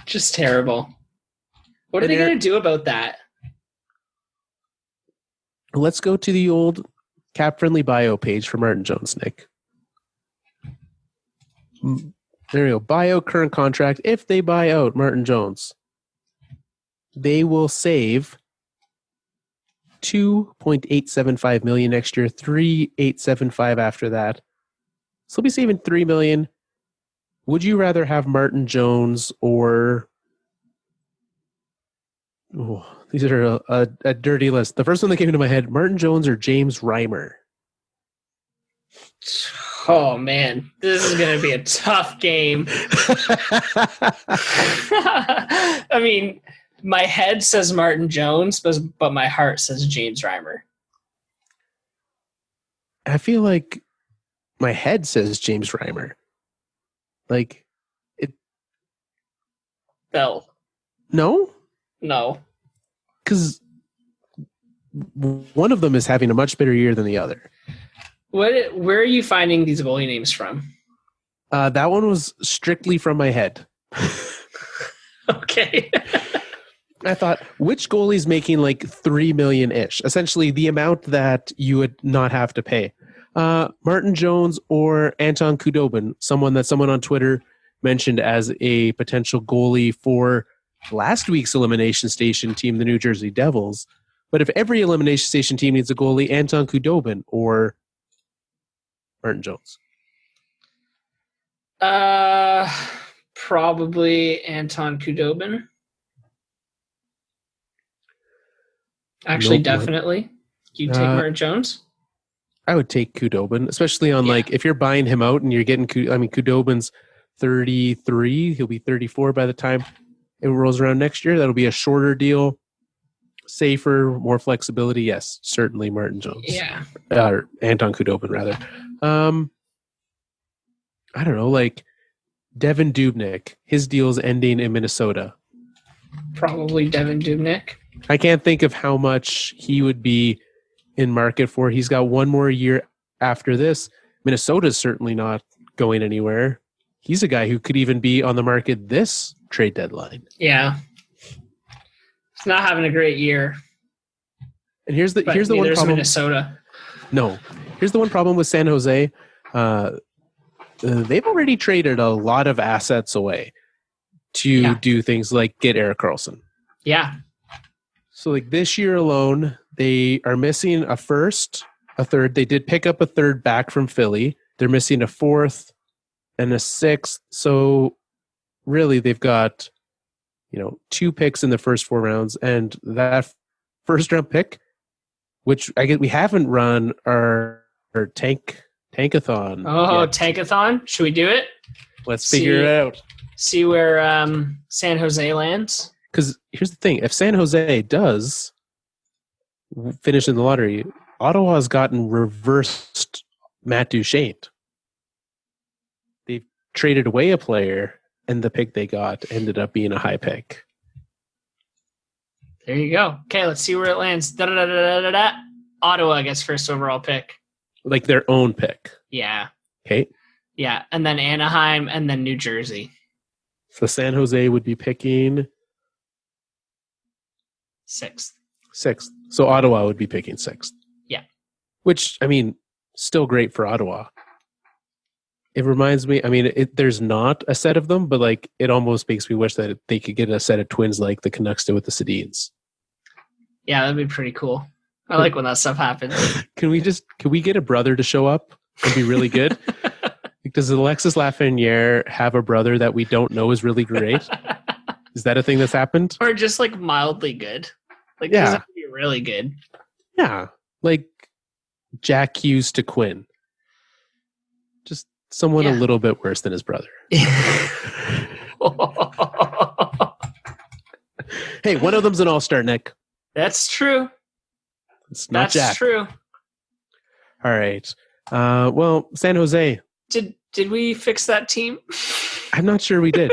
Just terrible. What are they going to do about that? Let's go to the old cap-friendly bio page for Martin Jones, Nick. There you go. Bio, current contract. If they buy out Martin Jones, they will save $2.875 million next year, $3.875 after that. So they'll be saving $3 million. Would you rather have Martin Jones or... Oh, these are a dirty list. The first one that came into my head, Martin Jones or James Reimer? Oh, man. This is going to be a tough game. I mean, my head says Martin Jones, but my heart says James Reimer. I feel like my head says James Reimer. Bell. No? No. Because one of them is having a much better year than the other. Where are you finding these goalie names from? That one was strictly from my head. Okay. I thought, which goalie's making $3 million-ish? Essentially, the amount that you would not have to pay. Martin Jones or Anton Khudobin, someone on Twitter mentioned as a potential goalie for last week's Elimination Station team, the New Jersey Devils. But if every Elimination Station team needs a goalie, Anton Khudobin or Martin Jones? Probably Anton Khudobin. Actually, definitely. You take Martin Jones? I would take Khudobin, especially on if you're buying him out and you're getting, Khudobin's 33. He'll be 34 by the time it rolls around next year. That'll be a shorter deal, safer, more flexibility. Yes, certainly Martin Jones. Yeah. Or Anton Khudobin, rather. I don't know, Devin Dubnyk. His deal's ending in Minnesota. Probably Devin Dubnyk. I can't think of how much he would be in market for. He's got one more year after this. Minnesota's certainly not going anywhere. He's a guy who could even be on the market this trade deadline. Yeah. He's not having a great year. And here's the one problem. Minnesota. No. Here's the one problem with San Jose. They've already traded a lot of assets away to do things like get Erik Karlsson. Yeah. So this year alone, they are missing a first, a third. They did pick up a third back from Philly. They're missing a fourth and a sixth. So really they've got, 2 picks in the first 4 rounds. And that first round pick which I guess we haven't run our tankathon. Oh, yet. Tankathon. Should we do it? Let's figure it out. See where San Jose lands. Because here's the thing. If San Jose does finish in the lottery, Ottawa's gotten reversed Matt Duchene. They've traded away a player, and the pick they got ended up being a high pick. There you go. Okay, let's see where it lands. Da-da-da-da-da-da. Ottawa gets first overall pick. Like their own pick. Yeah. Okay. Yeah, and then Anaheim, and then New Jersey. So San Jose would be picking Sixth. So Ottawa would be picking sixth. Yeah. Which, I mean, still great for Ottawa. It reminds me, I mean, there's not a set of them, but like it almost makes me wish that they could get a set of twins like the Canucks did with the Sedins. Yeah, that'd be pretty cool. I like when that stuff happens. Can we get a brother to show up? It'd be really good. Does Alexis Lafreniere have a brother that we don't know is really great? Is that a thing that's happened? Or just like mildly good. Like, yeah. Does that be really good? Yeah. Like Jack Hughes to Quinn. Just someone a little bit worse than his brother. Hey, one of them's an all-star, Nick. That's true. It's not Jack. That's true. All right. Well, San Jose. Did we fix that team? I'm not sure we did.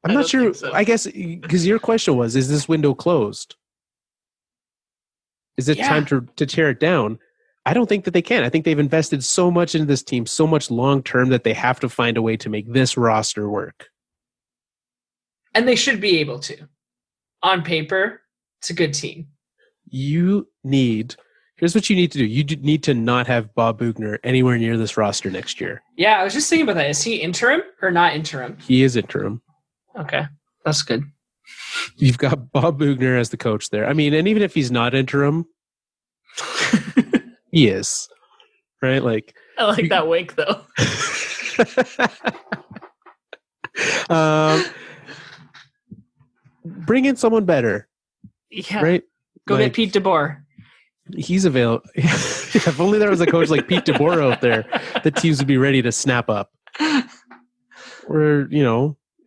I'm not sure. So. I guess because your question was, is this window closed? Is it time to tear it down? I don't think that they can. I think they've invested so much into this team, so much long term, that they have to find a way to make this roster work. And they should be able to. On paper, it's a good team. Here's what you need to do. You need to not have Bob Bugner anywhere near this roster next year. Yeah, I was just thinking about that. Is he interim or not interim? He is interim. Okay, that's good. You've got Bob Bugner as the coach there. I mean, and even if he's not interim, he is. Right? Like, I like that wink, though. Bring in someone better. Yeah. Right? Go get Pete DeBoer. He's available. If only there was a coach like Pete DeBoer out there, the teams would be ready to snap up. Or,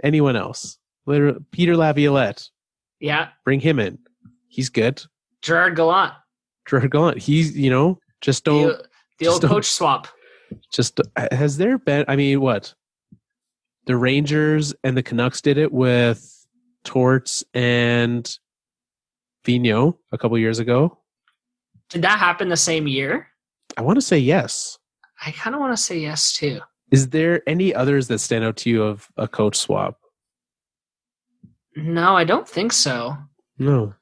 anyone else. Peter Laviolette. Yeah. Bring him in. He's good. Gerard Gallant. He's, just don't. The old coach swap. Has there been, I mean, what? The Rangers and the Canucks did it with Torts and Vigneault a couple years ago. Did that happen the same year? I want to say yes. I kind of want to say yes, too. Is there any others that stand out to you of a coach swap? No, I don't think so. No.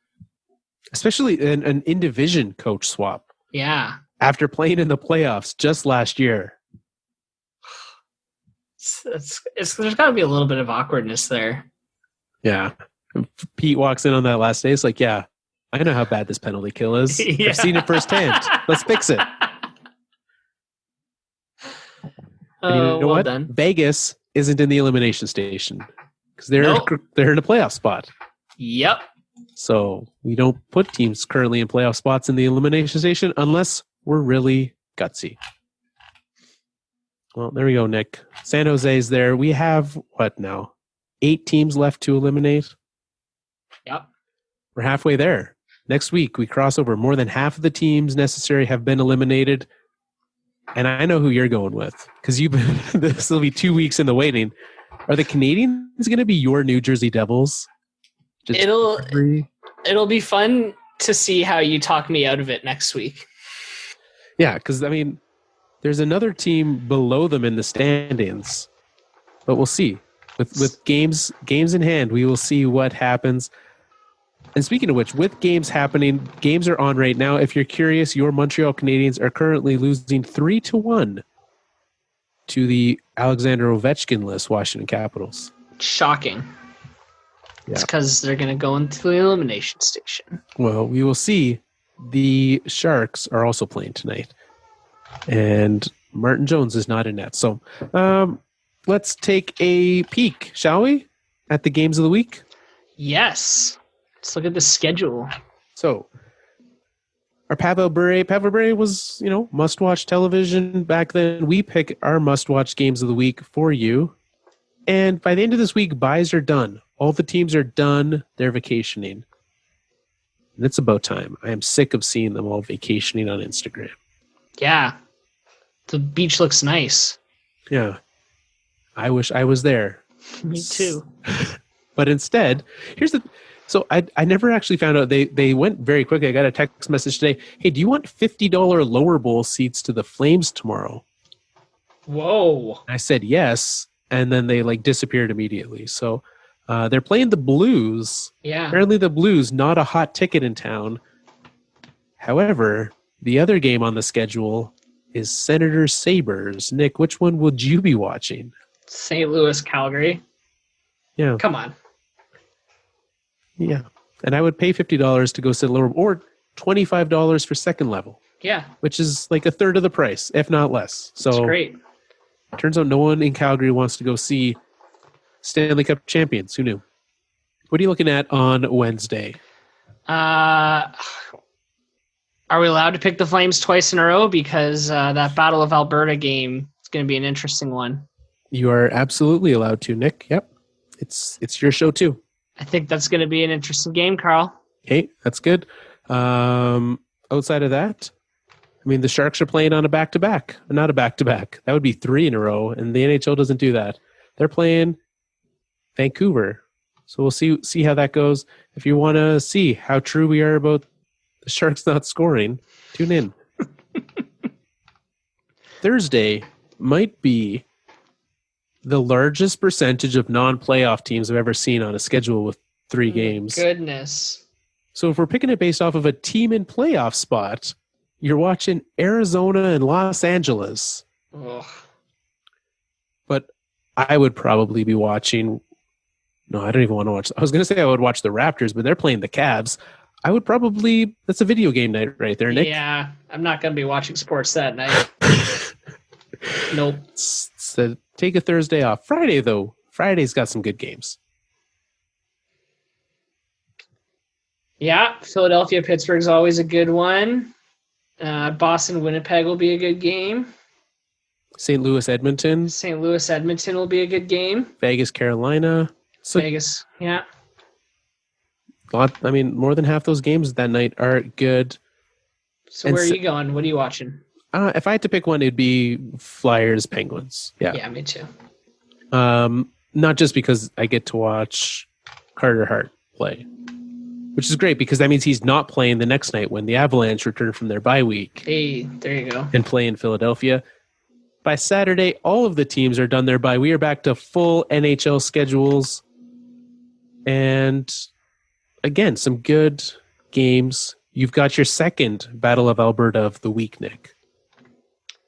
Especially an in-division coach swap. Yeah. After playing in the playoffs just last year. There's got to be a little bit of awkwardness there. Yeah. Pete walks in on that last day. It's like, yeah, I know how bad this penalty kill is. Yeah. I've seen it firsthand. Let's fix it. And you know what? Done. Vegas isn't in the elimination station because they're in a playoff spot. Yep. So we don't put teams currently in playoff spots in the elimination station unless we're really gutsy. Well, there we go, Nick. San Jose's there. We have, what now? 8 teams left to eliminate. Yep. We're halfway there. Next week, we cross over. More than half of the teams necessary have been eliminated. And I know who you're going with because this will be 2 weeks in the waiting. Are the Canadians going to be your New Jersey Devils? It'll be fun to see how you talk me out of it next week. Yeah, because, I mean, there's another team below them in the standings. But we'll see. With games in hand, we will see what happens. And speaking of which, with games happening, games are on right now. If you're curious, your Montreal Canadiens are currently losing 3-1 to the Alexander Ovechkin-less Washington Capitals. Shocking. Yeah. It's because they're going to go into the elimination station. Well, we will see. The Sharks are also playing tonight. And Martin Jones is not in net. So let's take a peek, shall we, at the games of the week? Yes. Let's look at the schedule. So our Pavel Bure. Pavel Bure was, must-watch television back then. We pick our must-watch games of the week for you. And by the end of this week, buys are done. All the teams are done. They're vacationing. And it's about time. I am sick of seeing them all vacationing on Instagram. Yeah. The beach looks nice. Yeah. I wish I was there. Me too. But instead, so I never actually found out. They went very quickly. I got a text message today. Hey, do you want $50 lower bowl seats to the Flames tomorrow? Whoa. I said yes, and then they disappeared immediately. So they're playing the Blues. Yeah. Apparently the Blues, not a hot ticket in town. However, the other game on the schedule is Senators Sabres. Nick, which one would you be watching? St. Louis, Calgary. Yeah. Come on. Yeah. And I would pay $50 to go sit lower, or $25 for second level. Yeah. Which is like a third of the price, if not less. So that's great. Turns out no one in Calgary wants to go see Stanley Cup champions. Who knew? What are you looking at on Wednesday? Are we allowed to pick the Flames twice in a row? Because that Battle of Alberta game is going to be an interesting one. You are absolutely allowed to, Nick. Yep. It's your show too. I think that's going to be an interesting game, Carl. Okay, that's good. Outside of that, I mean, the Sharks are playing on a back-to-back. Not a back-to-back. That would be 3 in a row, and the NHL doesn't do that. They're playing Vancouver. So we'll see how that goes. If you want to see how true we are about the Sharks not scoring, tune in. Thursday might be the largest percentage of non-playoff teams I've ever seen on a schedule with 3 games. Goodness. So if we're picking it based off of a team in playoff spot, you're watching Arizona and Los Angeles. Ugh. But I would probably be watching... No, I don't even want to watch... I was going to say I would watch the Raptors, but they're playing the Cavs. I would probably... That's a video game night right there, Nick. Yeah, I'm not going to be watching sports that night. Nope. So take a Thursday off. Friday, though. Friday's got some good games. Yeah, Philadelphia, Pittsburgh's always a good one. Boston, Winnipeg will be a good game. St. Louis, Edmonton. St. Louis, Edmonton will be a good game. Vegas, Carolina. So, Vegas, yeah. More than half those games that night are good. So where are you going? What are you watching? If I had to pick one, it'd be Flyers, Penguins. Yeah, me too. Not just because I get to watch Carter Hart play, which is great because that means he's not playing the next night when the Avalanche return from their bye week. Hey, there you go. And play in Philadelphia. By Saturday, all of the teams are done their bye. We are back to full NHL schedules. And again, some good games. You've got your second Battle of Alberta of the week, Nick.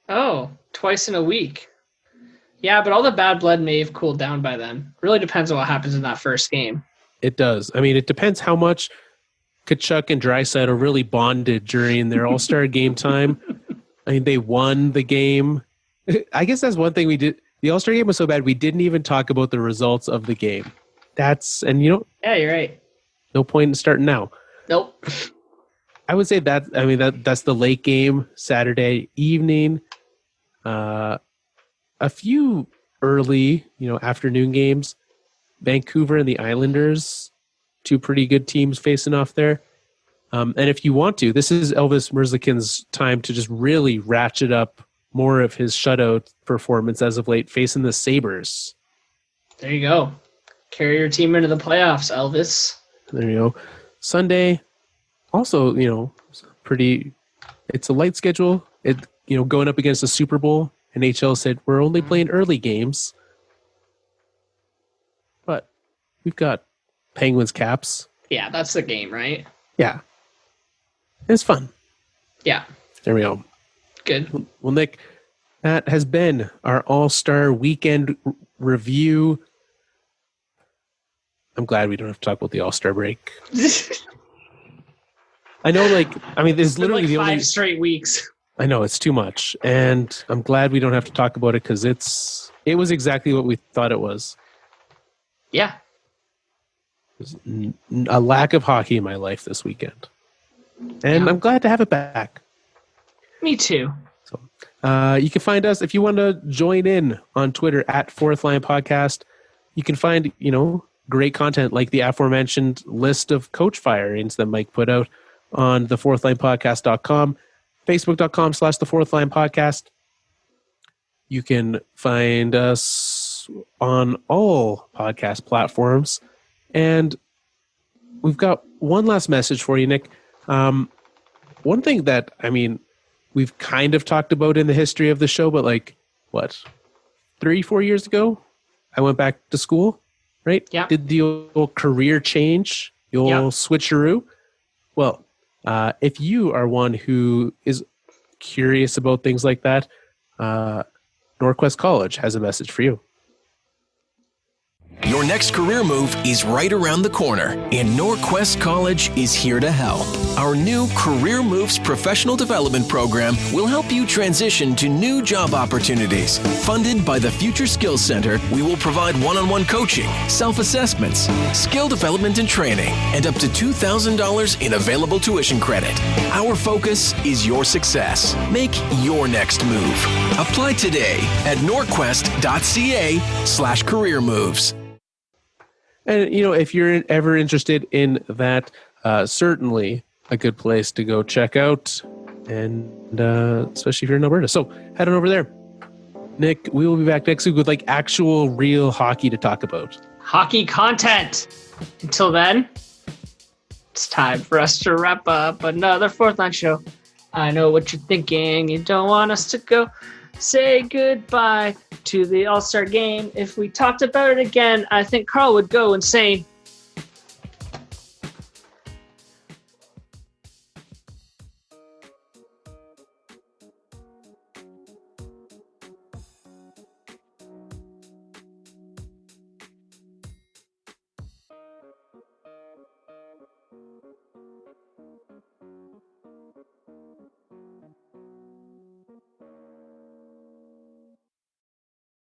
Oh, twice in a week. Yeah, but all the bad blood may have cooled down by then. Really depends on what happens in that first game. It does. I mean, it depends how much Kachuk and Draisaitl really bonded during their All-Star game time. I mean, they won the game. I guess that's one thing we did. The All-Star game was so bad, we didn't even talk about the results of the game. Yeah, you're right. No point in starting now. Nope. I would say that's the late game, Saturday evening. A few early, afternoon games. Vancouver and the Islanders, 2 pretty good teams facing off there. And if you want to, this is Elvis Merzlikins' time to just really ratchet up more of his shutout performance as of late, facing the Sabres. There you go. Carry your team into the playoffs, Elvis. There you go. Sunday, also, it's a light schedule. Going up against the Super Bowl. NHL said, we're only playing early games. But we've got Penguins Caps. Yeah, that's the game, right? Yeah. It's fun. Yeah. There we go. Good. Well, Nick, that has been our All-Star Weekend review. I'm glad we don't have to talk about the All-Star break. I know, there's literally the only 5 straight weeks. I know, it's too much. And I'm glad we don't have to talk about it because it was exactly what we thought it was. Yeah. There's a lack of hockey in my life this weekend. And I'm glad to have it back. Me too. So, you can find us if you want to join in on Twitter at Fourth Line Podcast. You can find, great content like the aforementioned list of coach firings that Mike put out on the fourthlinepodcast.com, facebook.com/the Fourth Line Podcast. You can find us on all podcast platforms. And we've got one last message for you, Nick. One thing that, we've kind of talked about in the history of the show, but 3-4 years ago, I went back to school, right? Yeah. Did the old career change, the old switcheroo? Well, if you are one who is curious about things like that, Norquest College has a message for you. Your next career move is right around the corner, and Norquest College is here to help. Our new Career Moves professional development program will help you transition to new job opportunities. Funded by the Future Skills Center, we will provide one-on-one coaching, self-assessments, skill development and training, and up to $2,000 in available tuition credit. Our focus is your success. Make your next move. Apply today at norquest.ca/career moves. And, if you're ever interested in that, certainly a good place to go check out, and especially if you're in Alberta. So head on over there. Nick, we will be back next week with actual real hockey to talk about. Hockey content. Until then, it's time for us to wrap up another Fourth Line show. I know what you're thinking. You don't want us to go say goodbye to the All-Star game. If we talked about it again, I think Carl would go insane.